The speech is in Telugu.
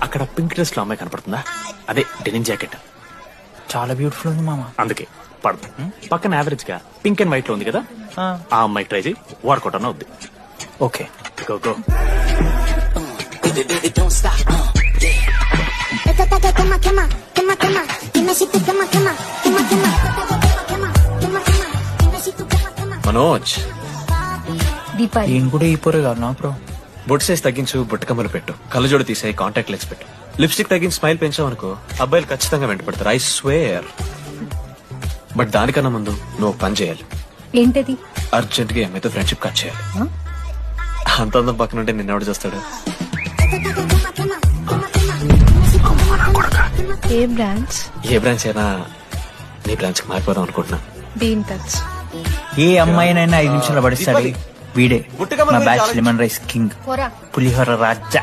అక్కడ పింక్ డ్రెస్ లో అమ్మాయి కనపడుతుందా? అదే డెనిమ్ జాకెట్. చాలా బ్యూటిఫుల్ ఉంది మామ. అందుకే పడదు. పక్కన యావరేజ్ గా పింక్ అండ్ వైట్ లో ఉంది కదా, ఆ అమ్మాయి ట్రై చేయి, వర్కౌట్ అన్న వద్దు. Okay go go. Manoj, Deepali ఈయన కూడా ఈ పోరే కాదు నా బ్రో. బొట్టు సైజ్ తగ్గించు, బుట్టకమ్మలు పెట్టు, కళ్ళజోడు తీసేయి, కాంటాక్ట్ లెన్స్ పెట్టు, లిప్స్టిక్ తగ్గించి స్మైల్ పెంచావనుకో అబ్బాయిలు ఖచ్చితంగా వెంట పడతారు. I swear. బట్ దానికన్నా ముందు నువ్వు పని చేయాలి. ఏంటది? అర్జెంట్ గా అమ్మాయితో ఫ్రెండ్షిప్ కట్ చేయాలి. అంత అందం పక్కన ఉంటే నిన్నెవడు చూస్తాడు? ఏ బ్రాంచ్? ఏ బ్రాంచ్ అయినా నీ బ్రాంచ్ కి మారిపోదాం అనుకుంటున్నా. Be in touch. ఏ అమ్మాయినైనా 5 నిమిషాలు పడిస్తాడు వీడే. బుట్టకమ్మలు నా బ్యాచ్ చాలా- లెమన్ రైస్ కింగ్, పోరా. పులిహోర రాజా.